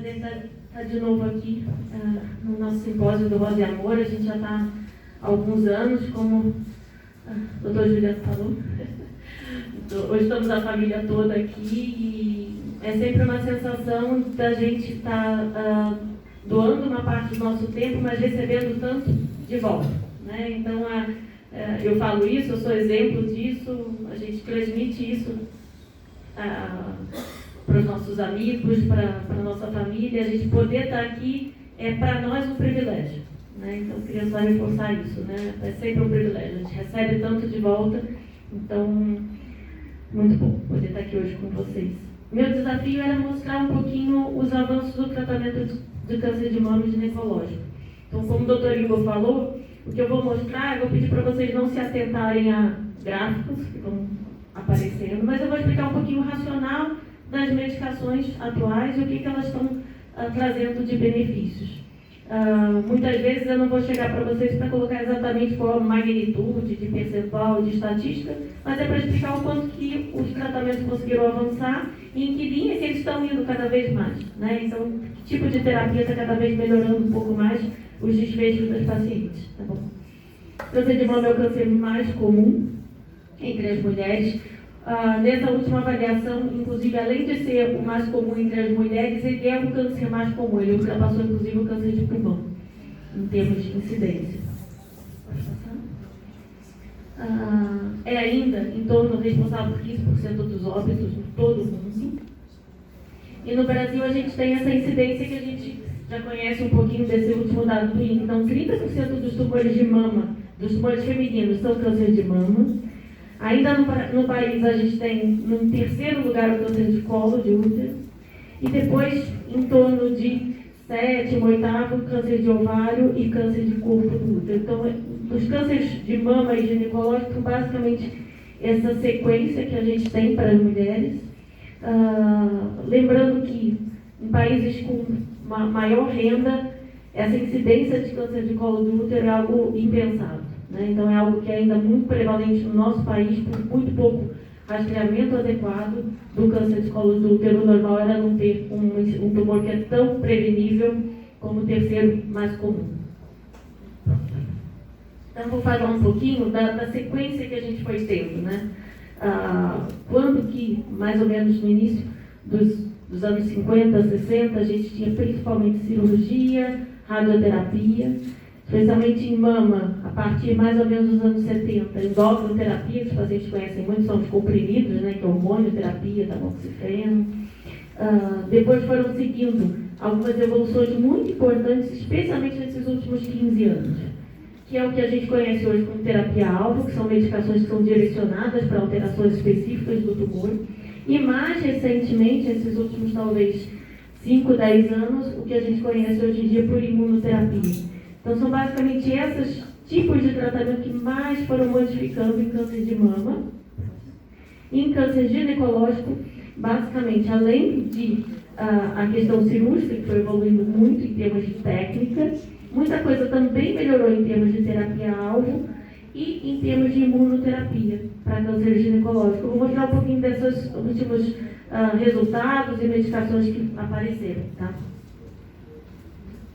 prazer estar de novo aqui no nosso simpósio do Voz e Amor. A gente já está há alguns anos, como o doutor Juliano falou. Hoje estamos a família toda aqui e é sempre uma sensação da gente estar doando uma parte do nosso tempo, mas recebendo tanto de volta, né? Então, eu falo isso, eu sou exemplo disso, a gente transmite isso para os nossos amigos, para a nossa família. A gente poder estar aqui é para nós um privilégio, né? Então, queria só reforçar isso, né? É sempre um privilégio, a gente recebe tanto de volta, então, muito bom poder estar aqui hoje com vocês. Meu desafio era mostrar um pouquinho os avanços do tratamento de câncer de mama e ginecológico. Então, como o doutor Igor falou, o que eu vou mostrar, eu vou pedir para vocês não se atentarem a gráficos que vão aparecendo, mas eu vou explicar um pouquinho o racional das medicações atuais e o que elas estão trazendo de benefícios. Muitas vezes eu não vou chegar para vocês para colocar exatamente qual a magnitude de percentual, de estatística, mas é para explicar o quanto que os tratamentos conseguiram avançar e em que linha que eles estão indo cada vez mais, né? Então, que tipo de terapia está cada vez melhorando um pouco mais os desfechos das pacientes, tá bom? Câncer de mama é o câncer mais comum entre as mulheres. Nessa última avaliação, inclusive, além de ser o mais comum entre as mulheres, ele é o câncer mais comum. Ele ultrapassou, inclusive, o câncer de pulmão, em termos de incidência. Pode passar? É ainda em torno responsável por 15% dos óbitos em todo o mundo. E no Brasil, a gente tem essa incidência que a gente já conhece um pouquinho desse último dado do INCE. Então, 30% dos tumores de mama, dos tumores femininos, são câncer de mama. Ainda no país, a gente tem, no terceiro lugar, o câncer de colo de útero. E depois, em torno de sétimo, oitavo, câncer de ovário e câncer de corpo do útero. Então, os cânceres de mama e ginecológico são basicamente essa sequência que a gente tem para as mulheres. Lembrando que em países com uma maior renda, essa incidência de câncer de colo do útero é algo impensável, né? Então, é algo que é ainda muito prevalente no nosso país, por muito pouco rastreamento adequado do câncer de colo do útero. O normal era não ter um tumor que é tão prevenível como o terceiro mais comum. Então, vou falar um pouquinho da sequência que a gente foi tendo, né? Quando que, mais ou menos no início dos anos 50, 60, a gente tinha principalmente cirurgia, radioterapia, especialmente em mama, a partir mais ou menos dos anos 70, endocrinoterapia, que os pacientes conhecem muito, são os comprimidos, né, que é hormonioterapia, tamoxifeno. Depois foram seguindo algumas evoluções muito importantes, especialmente nesses últimos 15 anos, que é o que a gente conhece hoje como terapia-alvo, que são medicações que são direcionadas para alterações específicas do tumor. E mais recentemente, esses últimos talvez 5, 10 anos, o que a gente conhece hoje em dia por imunoterapia. Então, são basicamente esses tipos de tratamento que mais foram modificando em câncer de mama. Em câncer ginecológico, basicamente, além de a questão cirúrgica, que foi evoluindo muito em termos de técnica, muita coisa também melhorou em termos de terapia-alvo e em termos de imunoterapia para câncer ginecológico. Eu vou mostrar um pouquinho desses últimos resultados e medicações que apareceram, tá?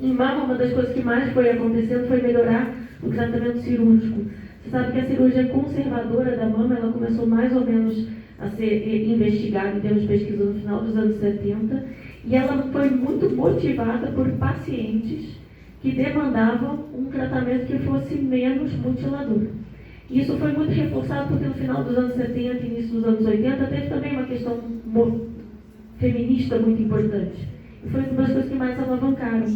Em mama, uma das coisas que mais foi acontecendo foi melhorar o tratamento cirúrgico. Você sabe que a cirurgia conservadora da mama, ela começou mais ou menos a ser investigada em termos de pesquisa no final dos anos 70, e ela foi muito motivada por pacientes que demandavam um tratamento que fosse menos mutilador. Isso foi muito reforçado porque no final dos anos 70 e início dos anos 80 teve também uma questão feminista muito importante. E foi uma das coisas que mais alavancaram.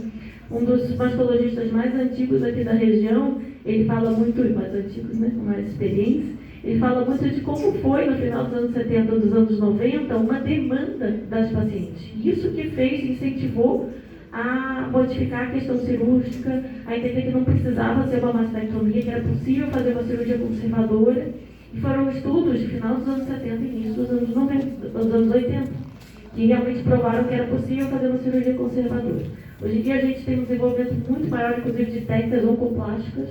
Um dos mastologistas mais antigos aqui da região, ele fala muito, mais antigos, né, com mais experiência, ele fala muito de como foi no final dos anos 70 ou dos anos 90 uma demanda das pacientes. Isso que fez, incentivou a modificar a questão cirúrgica, a entender que não precisava ser uma mastectomia, que era possível fazer uma cirurgia conservadora. E foram estudos de final dos anos 70 e início dos anos 90, dos anos 80, que realmente provaram que era possível fazer uma cirurgia conservadora. Hoje em dia a gente tem um desenvolvimento muito maior, inclusive de técnicas oncoplásticas,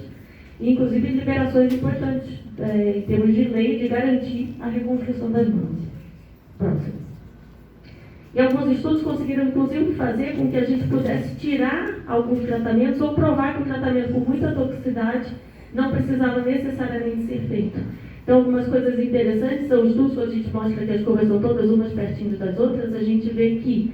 e inclusive liberações importantes em termos de lei de garantir a reconstrução das mamas. Próximo. E alguns estudos conseguiram, inclusive, fazer com que a gente pudesse tirar alguns tratamentos ou provar que o tratamento com muita toxicidade não precisava necessariamente ser feito. Então, algumas coisas interessantes são estudos que a gente mostra que as curvas são todas umas pertinho das outras. A gente vê que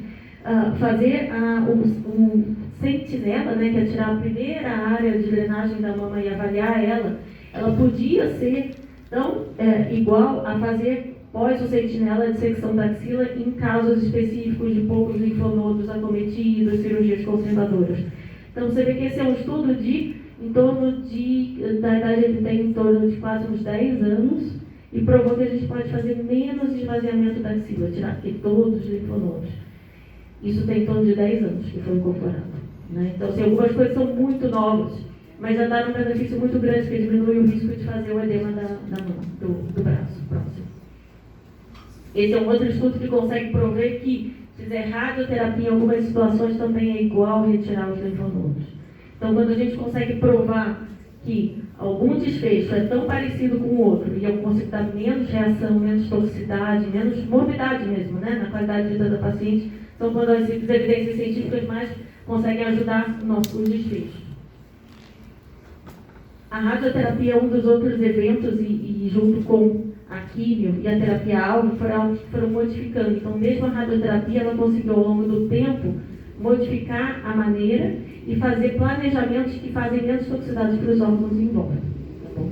fazer o sentinela, né, que é tirar a primeira área de drenagem da mama e avaliar ela podia ser tão igual a fazer pós o sentinela de secção da axila em casos específicos de poucos linfonodos acometidos, cirurgias conservadoras. Então, você vê que esse é um estudo da idade ele tem em torno de quase uns 10 anos e provou que a gente pode fazer menos esvaziamento da axila, tirar aqui todos os linfonodos. Isso tem em torno de 10 anos que foi incorporado, né? Então, assim, algumas coisas são muito novas, mas já dá um benefício muito grande que diminui o risco de fazer o edema da mão, do braço próximo. Esse é um outro estudo que consegue prover que fizer radioterapia em algumas situações também é igual retirar os linfonodos. Então, quando a gente consegue provar que algum desfecho é tão parecido com o outro e eu consigo dar menos reação, menos toxicidade, menos morbidade mesmo, né, na qualidade de vida da paciente, são quando as evidências científicas mais conseguem ajudar os desfechos. A radioterapia é um dos outros eventos e junto com a químio e a terapia-alvo foram modificando. Então, mesmo a radioterapia, ela conseguiu, ao longo do tempo, modificar a maneira e fazer planejamentos que fazem menos toxicidade para os órgãos em volta. Tá bom?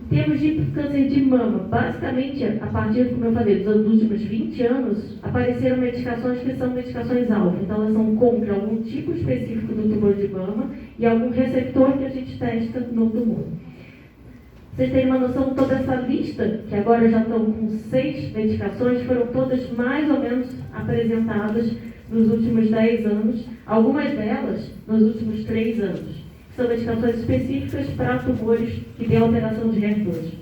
Em termos de câncer de mama, basicamente, a partir, como eu falei, dos últimos 20 anos, apareceram medicações que são medicações-alvo. Então, elas são contra algum tipo específico do tumor de mama e algum receptor que a gente testa no tumor. Vocês terem uma noção, toda essa lista, que agora já estão com 6 medicações, foram todas mais ou menos apresentadas nos últimos 10 anos, algumas delas nos últimos 3 anos. São medicações específicas para tumores que têm alteração de HER2.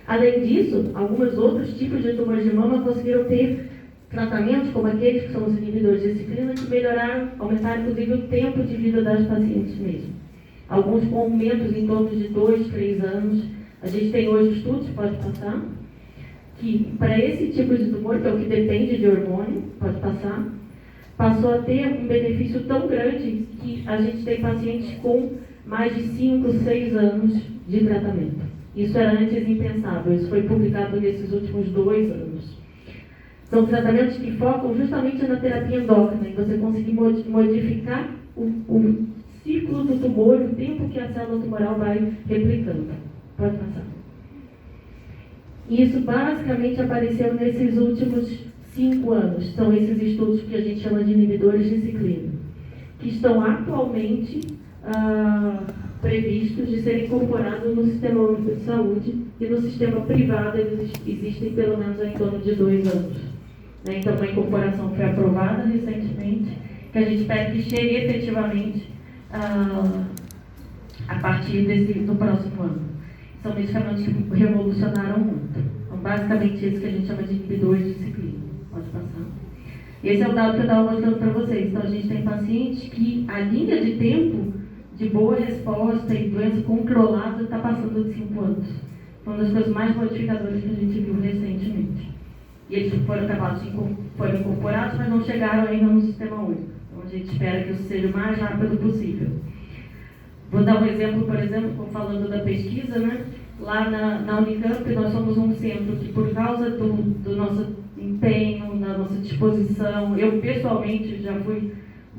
Além disso, alguns outros tipos de tumores de mama conseguiram ter tratamentos, como aqueles que são os inibidores de ciclina, que melhoraram, aumentaram inclusive o tempo de vida das pacientes mesmo. Alguns com aumentos em torno de 2, 3 anos. A gente tem hoje estudos, pode passar, que para esse tipo de tumor, que é o que depende de hormônio, pode passar, passou a ter um benefício tão grande que a gente tem pacientes com mais de 5, 6 anos de tratamento. Isso era antes impensável, isso foi publicado nesses últimos 2 anos. São tratamentos que focam justamente na terapia endócrina, em você conseguir modificar o ciclo do tumor, o tempo que a célula tumoral vai replicando. Pode passar. Isso basicamente apareceu nesses últimos 5 anos. São esses estudos que a gente chama de inibidores de ciclina, que estão atualmente previstos de serem incorporados no Sistema Único de Saúde e no sistema privado eles existem pelo menos em torno de 2 anos. Né? Então, uma incorporação foi aprovada recentemente, que a gente espera que chegue efetivamente a partir do próximo ano. São medicamentos que revolucionaram muito. Então, basicamente, isso que a gente chama de inibidores de ciclina. Pode passar. Esse é o dado que eu estava mostrando para vocês. Então, a gente tem pacientes que a linha de tempo de boa resposta e doença controlada está passando de 5 anos. Foi uma das coisas mais modificadoras que a gente viu recentemente. E eles foram incorporados, mas não chegaram ainda no sistema único. Então, a gente espera que isso seja o mais rápido possível. Vou dar um exemplo, por exemplo, falando da pesquisa, né? Lá na Unicamp, nós somos um centro que, por causa do nosso empenho, da nossa disposição, eu pessoalmente já fui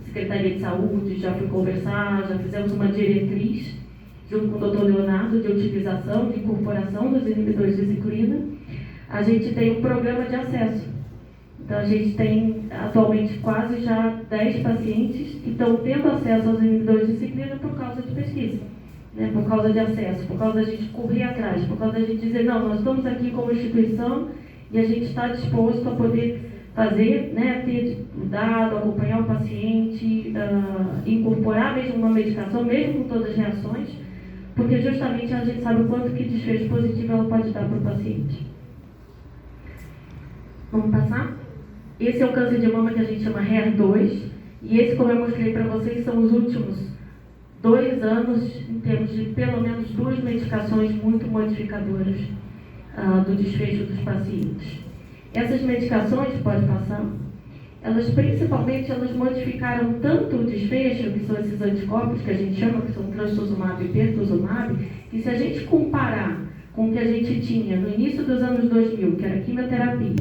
Secretaria de Saúde, já fui conversar, já fizemos uma diretriz, junto com o Dr. Leonardo, de utilização, de incorporação dos inibidores de ciclina. A gente tem um programa de acesso. Então, a gente tem atualmente quase já 10 pacientes que estão tendo acesso aos inibidores de ciclina por causa de pesquisa, né? Por causa de acesso, por causa da gente correr atrás, por causa da gente dizer, não, nós estamos aqui como instituição e a gente está disposto a poder fazer, né, ter dado, acompanhar o paciente, incorporar mesmo uma medicação, mesmo com todas as reações, porque justamente a gente sabe o quanto que desfecho positivo ela pode dar para o paciente. Vamos passar? Esse é o câncer de mama que a gente chama HER2, e esse, como eu mostrei para vocês, são os últimos 2 anos, em termos de pelo menos 2 medicações muito modificadoras do desfecho dos pacientes. Essas medicações, pode passar, elas principalmente modificaram tanto o desfecho, que são esses anticorpos que a gente chama, que são trastuzumab e pertuzumab, que se a gente comparar com o que a gente tinha no início dos anos 2000, que era quimioterapia,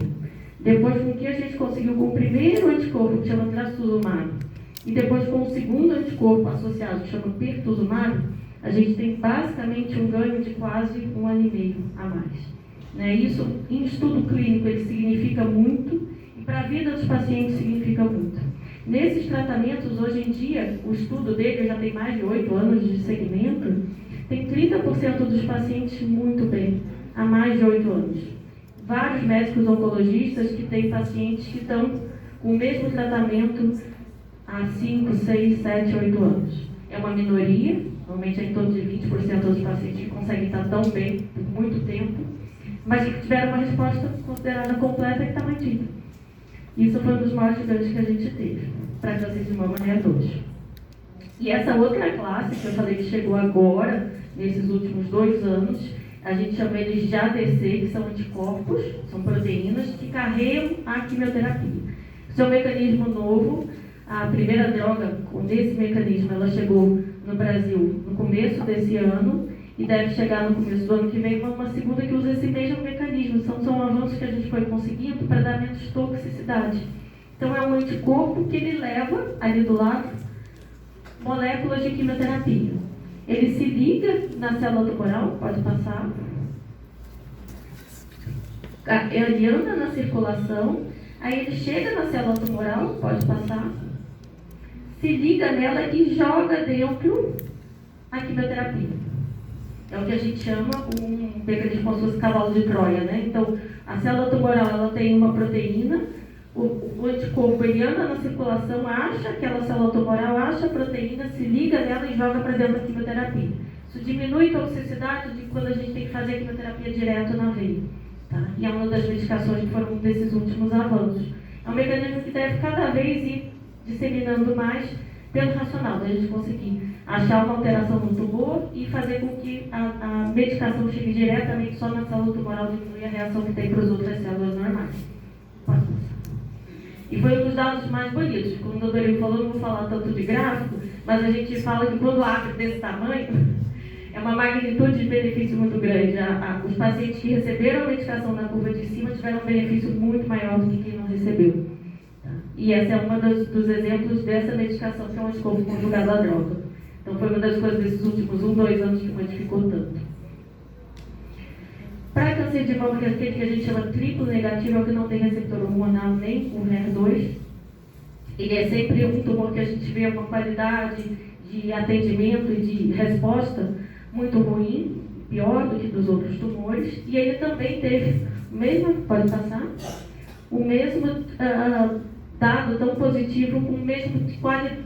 depois com o que a gente conseguiu com o primeiro anticorpo, que chama trastuzumab, e depois com o segundo anticorpo associado, que chama pertuzumab, a gente tem basicamente um ganho de quase 1 ano e meio a mais. Isso, em estudo clínico, ele significa muito, e para a vida dos pacientes significa muito. Nesses tratamentos, hoje em dia, o estudo dele já tem mais de 8 anos de segmento, tem 30% dos pacientes muito bem, há mais de 8 anos. Vários médicos oncologistas que têm pacientes que estão com o mesmo tratamento há 5, 6, 7, 8 anos. É uma minoria, normalmente é em torno de 20% dos pacientes que conseguem estar tão bem por muito tempo, mas que tiveram uma resposta considerada completa e que está mantida. Isso foi um dos maiores ganhos que a gente teve para câncer de mama HER2. E essa outra classe, que eu falei que chegou agora, nesses últimos 2 anos, a gente chama eles de ADC, que são anticorpos, são proteínas que carregam a quimioterapia. Isso é um mecanismo novo. A primeira droga desse mecanismo, ela chegou no Brasil no começo desse ano e deve chegar no começo do ano que vem uma segunda que usa esse mesmo mecanismo. São avanços que a gente foi conseguindo para dar menos toxicidade. Então é um anticorpo que ele leva ali do lado moléculas de quimioterapia. Ele se liga na célula tumoral, pode passar. Ele anda na circulação, aí ele chega na célula tumoral, pode passar. Se liga nela e joga dentro a quimioterapia. É o que a gente chama um mecanismo como se fosse cavalo de Troia, né? Então, a célula tumoral, ela tem uma proteína, o anticorpo, ele anda na circulação, acha aquela célula tumoral, acha a proteína, se liga nela e joga para dentro da quimioterapia. Isso diminui a toxicidade de quando a gente tem que fazer a quimioterapia direto na veia. Tá? E é uma das medicações que foram desses últimos avanços. É um mecanismo que deve cada vez ir disseminando mais pelo racional, da gente conseguir achar uma alteração no tumor e fazer com que a medicação chegue diretamente só na célula tumoral, diminuir a reação que tem para as outras células normais. Pode passar. E foi um dos dados mais bonitos. Como o doutor Emílio falou, não vou falar tanto de gráfico, mas a gente fala que quando abre desse tamanho, é uma magnitude de benefício muito grande. Os pacientes que receberam a medicação na curva de cima tiveram um benefício muito maior do que quem não recebeu. E essa é uma dos exemplos dessa medicação, que é um anticorpo conjugado à droga. Então foi uma das coisas desses últimos 1, 2 anos que modificou tanto. Para câncer de mama, que é aquele que a gente chama triplo negativo, é o que não tem receptor hormonal nem o HER2. Ele é sempre um tumor que a gente vê uma qualidade de atendimento e de resposta muito ruim, pior do que dos outros tumores. E ele também teve o mesmo, pode passar, o mesmo dado tão positivo com o mesmo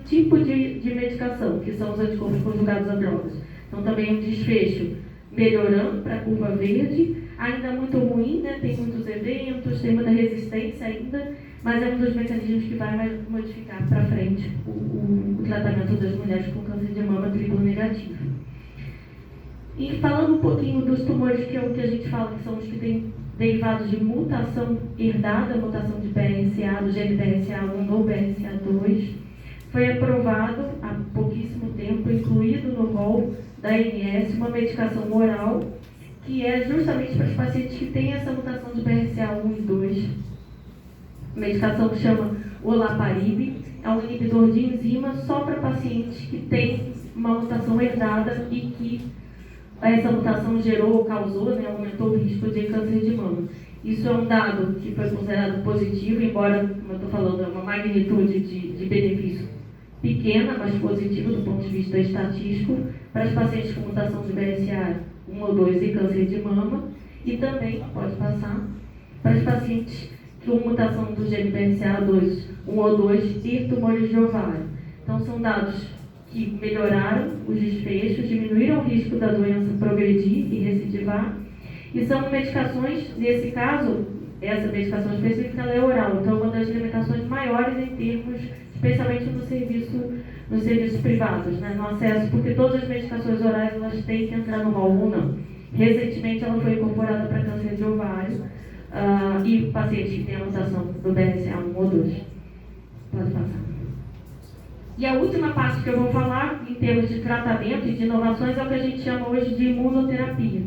tipo de medicação, que são os anticorpos conjugados a drogas. Então também um desfecho melhorando para a curva verde, ainda muito ruim, né? Tem muitos eventos, tem muita resistência ainda, mas é um dos mecanismos que vai modificar para frente o tratamento das mulheres com câncer de mama triplo negativo. E falando um pouquinho dos tumores, que é o que a gente fala que são os que têm derivados de mutação herdada, mutação de BRCA, do gene BRCA1 ou BRCA2, foi aprovado há pouquíssimo tempo, incluído no rol da ANS, uma medicação oral, que é justamente para os pacientes que têm essa mutação de BRCA1 e 2. A medicação que chama olaparib, é um inibidor de enzima só para pacientes que têm uma mutação herdada e que essa mutação gerou ou causou, né, aumentou o risco de câncer de mama. Isso é um dado que foi considerado positivo, embora, como eu estou falando, é uma magnitude de benefício pequena, mas positiva do ponto de vista estatístico, para os pacientes com mutação de BRCA1 ou 2 e câncer de mama, e também, pode passar, para os pacientes com mutação do gene BRCA2, 1 ou 2 e tumores de ovário. Então, são dados que melhoraram os desfechos, diminuíram o risco da doença progredir e recidivar, e são medicações, nesse caso, essa medicação específica ela é oral, então é uma das limitações maiores em termos, especialmente nos serviços privados, né, no acesso, porque todas as medicações orais elas têm que entrar no rol 1, não. Recentemente ela foi incorporada para câncer de ovário, e pacientes que têm a mutação do BRCA1 ou 2. Pode passar. E a última parte que eu vou falar, em termos de tratamento e de inovações, é o que a gente chama hoje de imunoterapia.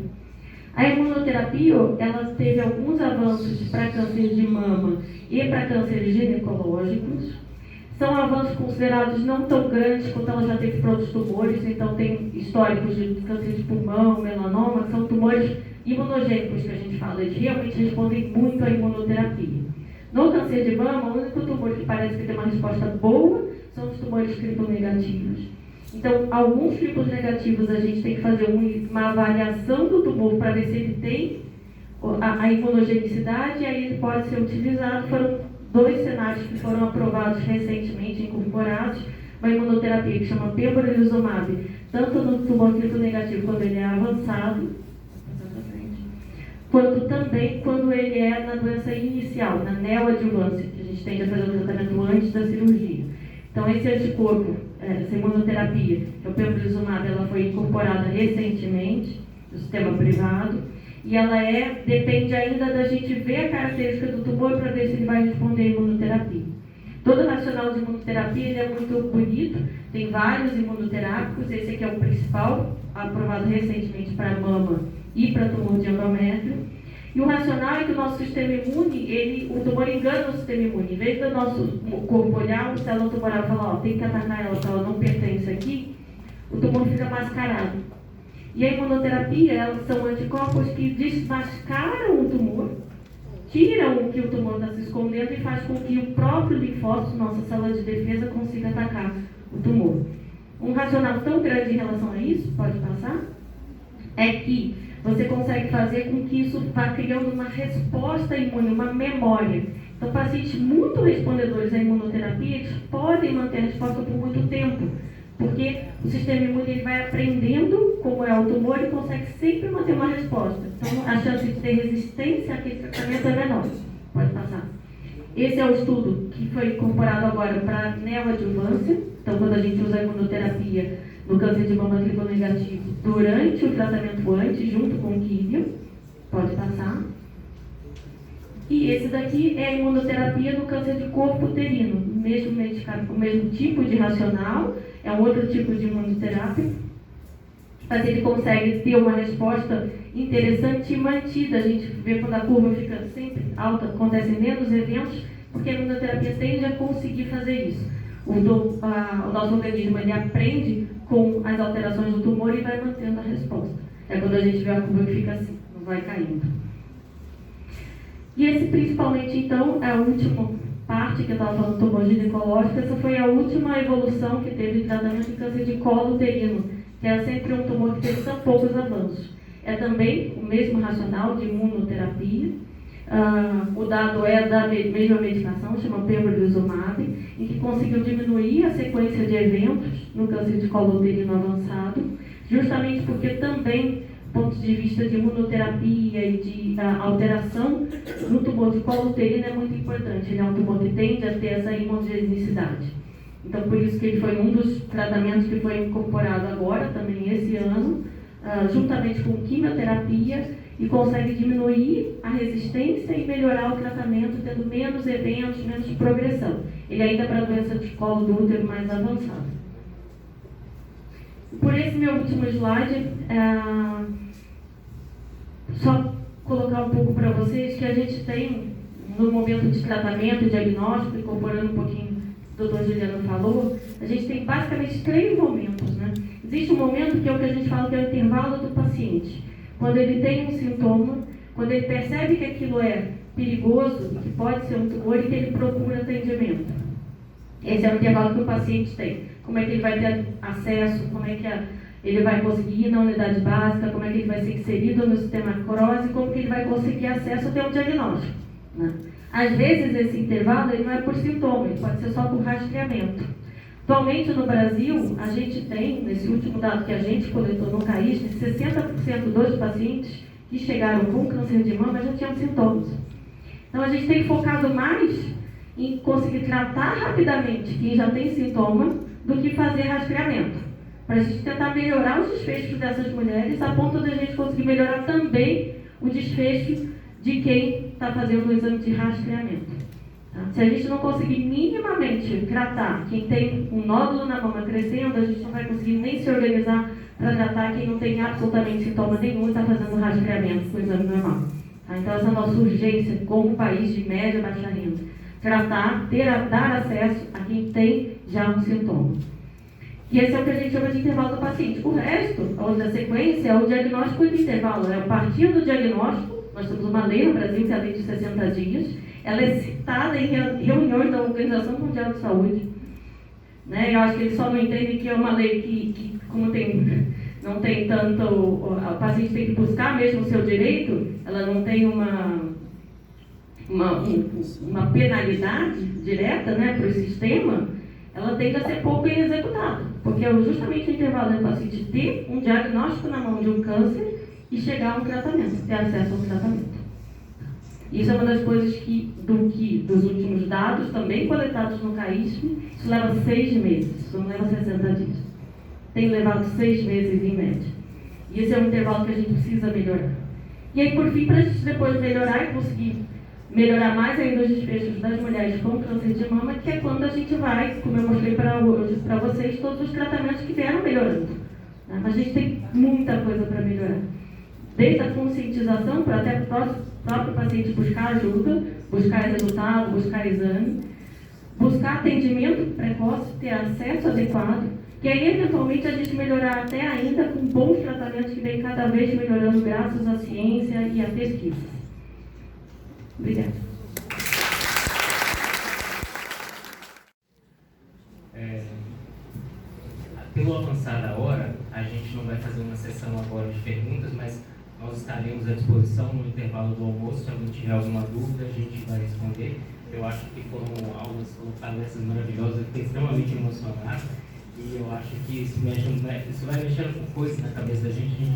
A imunoterapia, ela teve alguns avanços para câncer de mama e para cânceres ginecológicos. São avanços considerados não tão grandes quanto ela já teve para outros tumores, então tem históricos de câncer de pulmão, melanoma, que são tumores imunogênicos que a gente fala, eles realmente respondem muito à imunoterapia. No câncer de mama, o único tumor que parece que tem uma resposta boa são os tumores triple-negativos. Então, alguns triplos negativos a gente tem que fazer uma avaliação do tumor para ver se ele tem a imunogenicidade, e aí ele pode ser utilizado. Foram 2 cenários que foram aprovados recentemente, incorporados, uma imunoterapia que chama pembrolizumab, tanto no tumor triplo negativo quando ele é avançado, quanto também quando ele é na doença inicial, na neoadjuvância, que a gente tende a fazer o tratamento antes da cirurgia. Então, esse anticorpo, essa imunoterapia, que é o pembrolizumab, ela foi incorporada recentemente no sistema privado, e ela depende ainda da gente ver a característica do tumor para ver se ele vai responder à imunoterapia. Todo racional de imunoterapia ele é muito bonito, tem vários imunoterápicos, esse aqui é o principal, aprovado recentemente para mama e para tumor de endométrio. E o racional é que o nosso sistema imune, o tumor engana o sistema imune. Em vez do nosso corpo olhar, o célula tumoral fala, tem que atacar ela, porque ela não pertence aqui, o tumor fica mascarado. E a imunoterapia, elas são anticorpos que desmascaram o tumor, tiram o que o tumor está se escondendo e faz com que o próprio linfócito, nossa célula de defesa, consiga atacar o tumor. Um racional tão grande em relação a isso, pode passar, é que você consegue fazer com que isso vá criando uma resposta imune, uma memória. Então, pacientes muito respondedores à imunoterapia, eles podem manter a resposta por muito tempo, porque o sistema imune ele vai aprendendo como é o tumor e consegue sempre manter uma resposta. Então, a chance de ter resistência àquele tratamento é menor. Pode passar. Esse é o estudo que foi incorporado agora para neoadjuvância. Então, quando a gente usa a imunoterapia no câncer de mama triplo negativo, durante o tratamento antes, junto com o químio, pode passar. E esse daqui é a imunoterapia no câncer de corpo uterino, o mesmo tipo de racional, é um outro tipo de imunoterapia, mas ele consegue ter uma resposta interessante e mantida. A gente vê quando a curva fica sempre alta, acontecem menos eventos, porque a imunoterapia tende a conseguir fazer isso. O nosso organismo ele aprende com as alterações do tumor e vai mantendo a resposta. É quando a gente vê a curva que fica assim, não vai caindo. E esse principalmente, então, é a última parte que eu estava falando do tumor ginecológico. Essa foi a última evolução que teve de tratamento de câncer de colo uterino, que é sempre um tumor que teve tão poucos avanços. É também o mesmo racional de imunoterapia. O dado é da mesma medicação, chama pembrolizumab, em que conseguiu diminuir a sequência de eventos no câncer de colo uterino avançado, justamente porque também, do ponto de vista de imunoterapia e de alteração no tumor de colo uterino é muito importante. Ele é um tumor que tende a ter essa imunogenicidade. Então, por isso que ele foi um dos tratamentos que foi incorporado agora, também esse ano, juntamente com quimioterapia, e consegue diminuir a resistência e melhorar o tratamento, tendo menos eventos, menos progressão. Ele ainda é para a doença de colo do útero mais avançada. Por esse meu último slide, só colocar um pouco para vocês que a gente tem, no momento de tratamento e diagnóstico, incorporando um pouquinho o doutor Juliano falou, a gente tem basicamente 3 momentos, né? Existe um momento que é o que a gente fala que é o intervalo do paciente. Quando ele tem um sintoma, quando ele percebe que aquilo é perigoso, que pode ser um tumor e que ele procura atendimento. Esse é o intervalo que o paciente tem. Como é que ele vai ter acesso, como é que ele vai conseguir ir na unidade básica, como é que ele vai ser inserido no sistema CROSS e como que ele vai conseguir acesso até um diagnóstico, né? Às vezes esse intervalo ele não é por sintoma, ele pode ser só por rastreamento. Atualmente no Brasil, a gente tem, nesse último dado que a gente coletou no CAIS, 60% dos pacientes que chegaram com câncer de mama já tinham sintomas. Então a gente tem focado mais em conseguir tratar rapidamente quem já tem sintoma do que fazer rastreamento, para a gente tentar melhorar os desfechos dessas mulheres, a ponto de a gente conseguir melhorar também o desfecho de quem está fazendo o exame de rastreamento. Tá? Se a gente não conseguir minimamente tratar quem tem um nódulo na mama crescendo, a gente não vai conseguir nem se organizar para tratar quem não tem absolutamente sintoma nenhum e está fazendo rastreamento com o exame normal. Tá? Então, essa é a nossa urgência como país de média e baixa renda. Tratar, dar acesso a quem tem já um sintoma. E esse é o que a gente chama de intervalo do paciente. O resto, ou da sequência, é o diagnóstico e do intervalo. É a partir do diagnóstico, nós temos uma lei no Brasil, que é a lei de 60 dias, ela é citada em reuniões da Organização Mundial de Saúde. Né? Eu acho que eles só não entendem que é uma lei que como não tem tanto... O paciente tem que buscar mesmo o seu direito, ela não tem uma penalidade direta, né, para o sistema, ela tende a ser pouco executada. Porque é justamente o intervalo do paciente ter um diagnóstico na mão de um câncer e chegar a um tratamento, ter acesso a um tratamento. Isso é uma das coisas dos últimos dados, também coletados no CAISM, isso leva 6 meses, isso não leva 60 dias. Tem levado 6 meses em média. E esse é um intervalo que a gente precisa melhorar. E aí, por fim, para a gente depois melhorar e conseguir melhorar mais ainda os desfechos das mulheres com câncer de mama, que é quando a gente vai, como eu mostrei para vocês, todos os tratamentos que vieram melhorando. Né? Mas a gente tem muita coisa para melhorar. Desde a conscientização, para até o próprio paciente buscar ajuda, buscar resultado, buscar exame, buscar atendimento precoce, ter acesso adequado, que aí, eventualmente, a gente melhorar até ainda com bons tratamentos que vem cada vez melhorando graças à ciência e à pesquisa. Obrigada. Pelo avançar da hora, a gente não vai fazer uma sessão agora de perguntas, mas nós estaremos à disposição no intervalo do almoço. Se alguém tiver alguma dúvida, a gente vai responder. Eu acho que foram palestras maravilhosas, eu fiquei extremamente emocionado. E eu acho que isso vai mexendo com coisas na cabeça da gente, a gente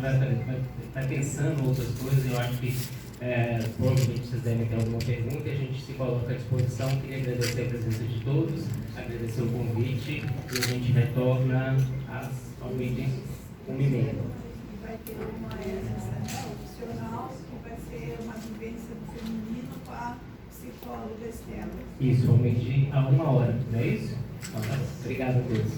vai pensando em outras coisas. Eu acho que provavelmente vocês devem ter alguma pergunta e a gente se coloca à disposição. Queria agradecer a presença de todos, agradecer o convite e a gente retorna ao meio-dia 1h30. Vai ter uma sessão opcional que vai ser uma vivência do feminino com a psicóloga Estela. Isso, ao meio-dia, a 1 hora, não é isso? Então, obrigado a todos.